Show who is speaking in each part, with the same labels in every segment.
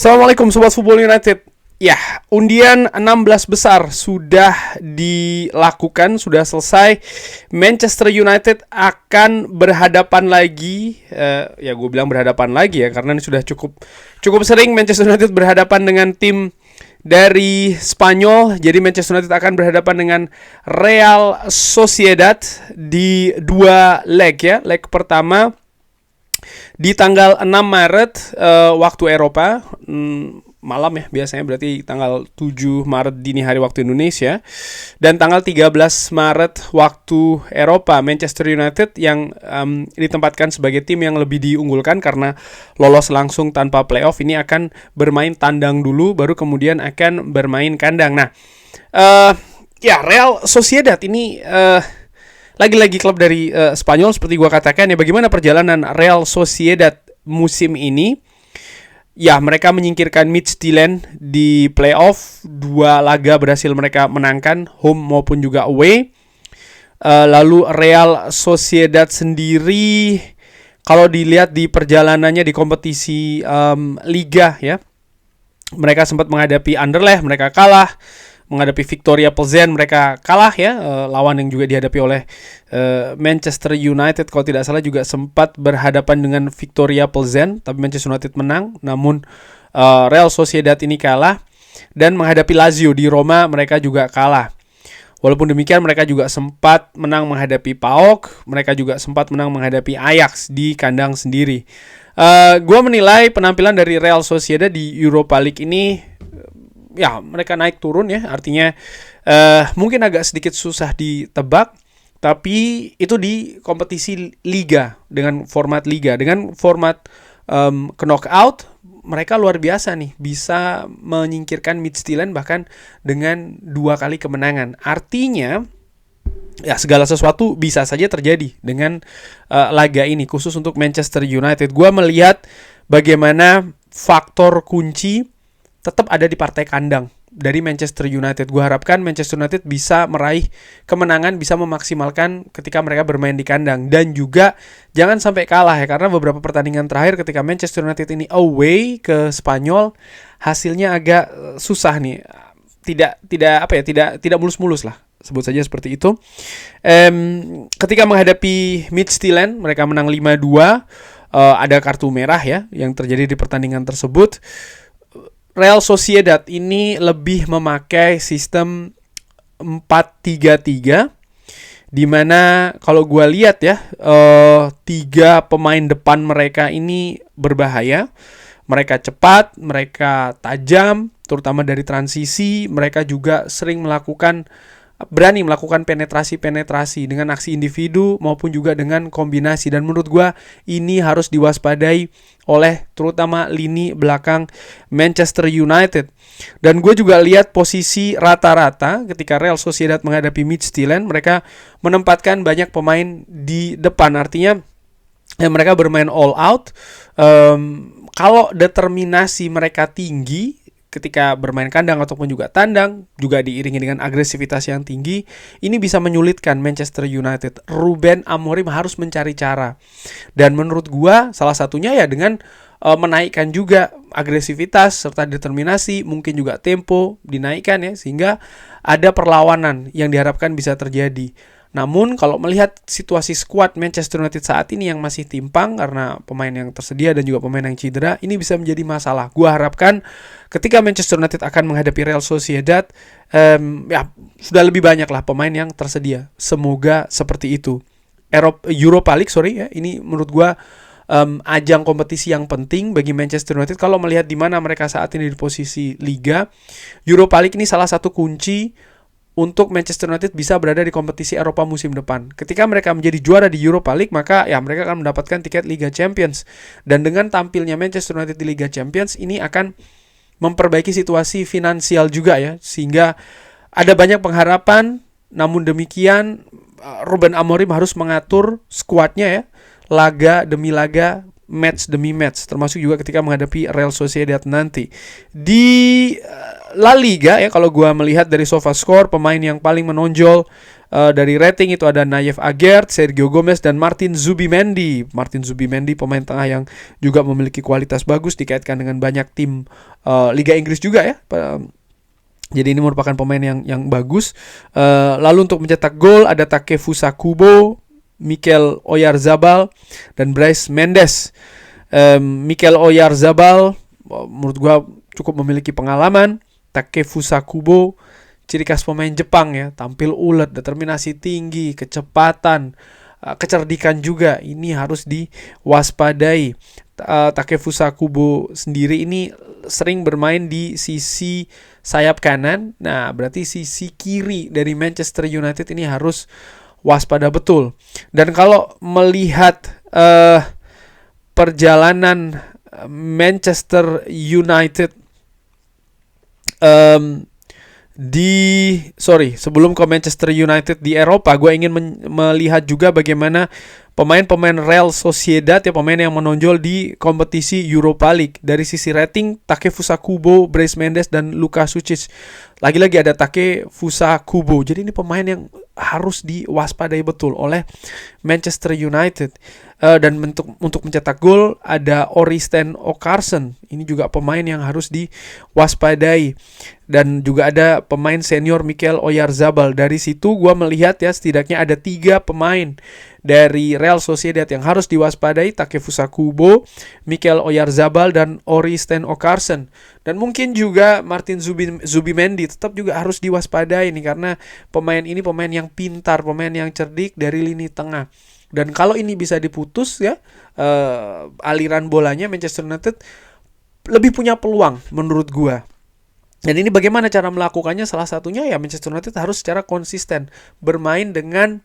Speaker 1: Assalamualaikum Sobat Football United. Ya, undian 16 besar sudah dilakukan, sudah selesai. Manchester United akan berhadapan lagi. Ya gue bilang berhadapan lagi ya, karena ini sudah cukup sering Manchester United berhadapan dengan tim dari Spanyol. Jadi Manchester United akan berhadapan dengan Real Sociedad di dua leg ya. Leg pertama di tanggal 6 Maret waktu Eropa, malam ya biasanya, berarti tanggal 7 Maret dini hari waktu Indonesia, dan tanggal 13 Maret waktu Eropa. Manchester United yang ditempatkan sebagai tim yang lebih diunggulkan karena lolos langsung tanpa playoff, ini akan bermain tandang dulu baru kemudian akan bermain kandang. Nah, ya Real Sociedad ini lagi-lagi klub dari Spanyol seperti gua katakan ya. Bagaimana perjalanan Real Sociedad musim ini? Ya, mereka menyingkirkan Midtjylland di playoff. 2 laga berhasil mereka menangkan, home maupun juga away. Lalu Real Sociedad sendiri, kalau dilihat di perjalanannya di kompetisi Liga ya, mereka sempat menghadapi Anderlecht, mereka kalah. Menghadapi Victoria Plzen mereka kalah ya, lawan yang juga dihadapi oleh Manchester United kalau tidak salah juga sempat berhadapan dengan Victoria Plzen, tapi Manchester United menang. Namun Real Sociedad ini kalah, dan menghadapi Lazio di Roma mereka juga kalah. Walaupun demikian mereka juga sempat menang menghadapi PAOK, mereka juga sempat menang menghadapi Ajax di kandang sendiri. Gue menilai penampilan dari Real Sociedad di Europa League ini, ya mereka naik turun ya, artinya mungkin agak sedikit susah ditebak, tapi itu di kompetisi liga, dengan format liga, dengan format knockout, mereka luar biasa nih, bisa menyingkirkan Midtjylland bahkan dengan 2 kali kemenangan. Artinya ya segala sesuatu bisa saja terjadi dengan laga ini, khusus untuk Manchester United. Gua melihat bagaimana faktor kunci tetap ada di partai kandang dari Manchester United. Gue harapkan Manchester United bisa meraih kemenangan, bisa memaksimalkan ketika mereka bermain di kandang, dan juga jangan sampai kalah ya, karena beberapa pertandingan terakhir ketika Manchester United ini away ke Spanyol, hasilnya agak susah nih. Tidak mulus-mulus lah, sebut saja seperti itu. Ketika menghadapi Midtjylland mereka menang 5-2. Ada kartu merah ya yang terjadi di pertandingan tersebut. Real Sociedad ini lebih memakai sistem 4-3-3, di mana kalau gue lihat ya, 3 pemain depan mereka ini berbahaya. Mereka cepat, mereka tajam, terutama dari transisi. Mereka juga berani melakukan penetrasi dengan aksi individu maupun juga dengan kombinasi, dan menurut gue ini harus diwaspadai oleh terutama lini belakang Manchester United. Dan gue juga lihat posisi rata-rata ketika Real Sociedad menghadapi Midtjylland, mereka menempatkan banyak pemain di depan, artinya mereka bermain all out. Kalau determinasi mereka tinggi ketika bermain kandang ataupun juga tandang, juga diiringi dengan agresivitas yang tinggi, ini bisa menyulitkan Manchester United. Ruben Amorim harus mencari cara, dan menurut gua salah satunya ya dengan menaikkan juga agresivitas serta determinasi, mungkin juga tempo dinaikkan ya, sehingga ada perlawanan yang diharapkan bisa terjadi. Namun kalau melihat situasi skuad Manchester United saat ini yang masih timpang karena pemain yang tersedia dan juga pemain yang cedera, ini bisa menjadi masalah. Gua harapkan ketika Manchester United akan menghadapi Real Sociedad, ya sudah lebih banyak lah pemain yang tersedia. Semoga seperti itu. Europa League ya, ini menurut gua ajang kompetisi yang penting bagi Manchester United. Kalau melihat di mana mereka saat ini di posisi liga, Europa League ini salah satu kunci untuk Manchester United bisa berada di kompetisi Eropa musim depan. Ketika mereka menjadi juara di Europa League, maka ya mereka akan mendapatkan tiket Liga Champions. Dan dengan tampilnya Manchester United di Liga Champions, ini akan memperbaiki situasi finansial juga ya, sehingga ada banyak pengharapan. Namun demikian, Ruben Amorim harus mengatur skuadnya ya, laga demi laga, match demi match, termasuk juga ketika menghadapi Real Sociedad nanti. Di La Liga ya, kalau gua melihat dari SofaScore, pemain yang paling menonjol dari rating itu ada Nayef Aguerd, Sergio Gomez, dan Martin Zubimendi. Martin Zubimendi pemain tengah yang juga memiliki kualitas bagus, dikaitkan dengan banyak tim Liga Inggris juga ya. Jadi ini merupakan pemain yang bagus. Lalu untuk mencetak gol ada Takefusa Kubo, Mikel Oyarzabal, dan Brais Mendes. Mikel Oyarzabal menurut gua cukup memiliki pengalaman. Takefusa Kubo ciri khas pemain Jepang ya, tampil ulet, determinasi tinggi, kecepatan, kecerdikan juga. Ini harus diwaspadai. Takefusa Kubo sendiri ini sering bermain di sisi sayap kanan. Nah, berarti sisi kiri dari Manchester United ini harus waspada betul. Dan kalau melihat perjalanan Manchester United sebelum ke Manchester United di Eropa, gue ingin melihat juga bagaimana pemain-pemain Real Sociedad ya, pemain yang menonjol di kompetisi Europa League. Dari sisi rating, Takefusa Kubo, Brais Mendes, dan Luka Sučić. Lagi-lagi ada Takefusa Kubo. Jadi ini pemain yang harus diwaspadai betul oleh Manchester United. Dan untuk mencetak gol ada Oristen Ocarsson. Ini juga pemain yang harus diwaspadai. Dan juga ada pemain senior Mikel Oyarzabal. Dari situ gue melihat ya, setidaknya ada 3 pemain dari Real Sociedad yang harus diwaspadai: Takefusa Kubo, Mikel Oyarzabal, dan Oristen Ocarsson. Dan mungkin juga Martin Zubimendi tetap juga harus diwaspadai nih, karena pemain ini pemain yang pintar, pemain yang cerdik dari lini tengah. Dan kalau ini bisa diputus ya, aliran bolanya, Manchester United lebih punya peluang menurut gua. Dan ini bagaimana cara melakukannya? Salah satunya ya Manchester United harus secara konsisten bermain dengan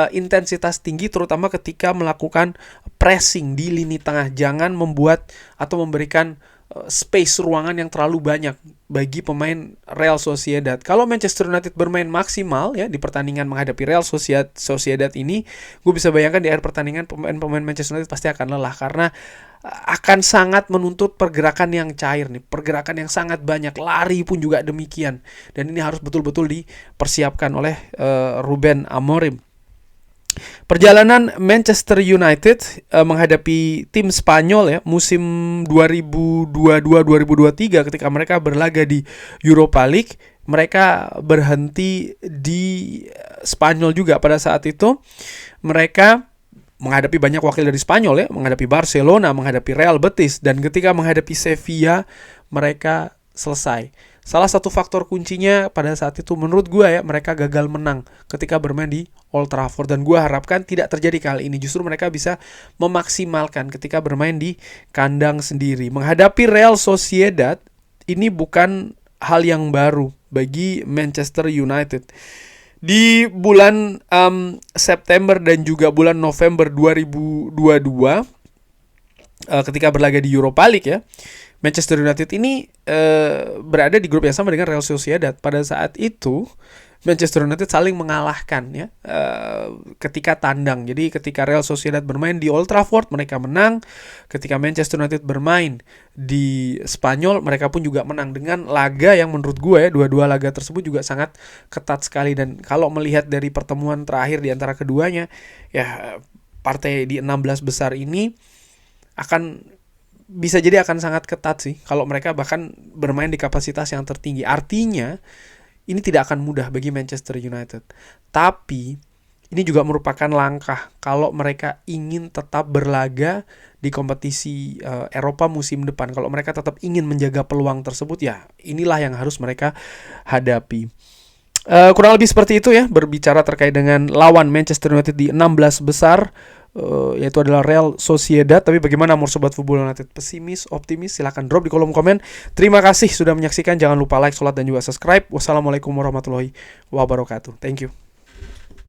Speaker 1: intensitas tinggi, terutama ketika melakukan pressing di lini tengah. Jangan membuat atau memberikan space ruangan yang terlalu banyak bagi pemain Real Sociedad. Kalau Manchester United bermain maksimal ya di pertandingan menghadapi Real Sociedad ini, gue bisa bayangkan di akhir pertandingan pemain Manchester United pasti akan lelah, karena akan sangat menuntut pergerakan yang cair nih, pergerakan yang sangat banyak, lari pun juga demikian. Dan ini harus betul-betul dipersiapkan oleh Ruben Amorim. Perjalanan Manchester United menghadapi tim Spanyol ya musim 2022-2023 ketika mereka berlaga di Europa League, mereka berhenti di Spanyol juga. Pada saat itu mereka menghadapi banyak wakil dari Spanyol ya, menghadapi Barcelona, menghadapi Real Betis, dan ketika menghadapi Sevilla mereka selesai. Salah satu faktor kuncinya pada saat itu menurut gue ya, mereka gagal menang ketika bermain di Old Trafford. Dan gue harapkan tidak terjadi kali ini. Justru mereka bisa memaksimalkan ketika bermain di kandang sendiri. Menghadapi Real Sociedad ini bukan hal yang baru bagi Manchester United. Di bulan September dan juga bulan November 2022 ketika berlaga di Europa League ya, Manchester United ini berada di grup yang sama dengan Real Sociedad. Pada saat itu Manchester United saling mengalahkan ya ketika tandang. Jadi ketika Real Sociedad bermain di Old Trafford mereka menang. Ketika Manchester United bermain di Spanyol mereka pun juga menang dengan laga yang menurut gue ya, dua-dua laga tersebut juga sangat ketat sekali. Dan kalau melihat dari pertemuan terakhir di antara keduanya ya, partai di 16 besar ini bisa jadi akan sangat ketat sih kalau mereka bahkan bermain di kapasitas yang tertinggi. Artinya ini tidak akan mudah bagi Manchester United. Tapi ini juga merupakan langkah kalau mereka ingin tetap berlaga di kompetisi Eropa musim depan. Kalau mereka tetap ingin menjaga peluang tersebut ya, inilah yang harus mereka hadapi. Kurang lebih seperti itu ya, berbicara terkait dengan lawan Manchester United di 16 besar, yaitu adalah Real Sociedad. Tapi bagaimana menurut Sobat Football United? Pesimis, optimis? Silahkan drop di kolom komen. Terima kasih sudah menyaksikan. Jangan lupa like, sholat, dan juga subscribe. Wassalamualaikum warahmatullahi wabarakatuh. Thank you.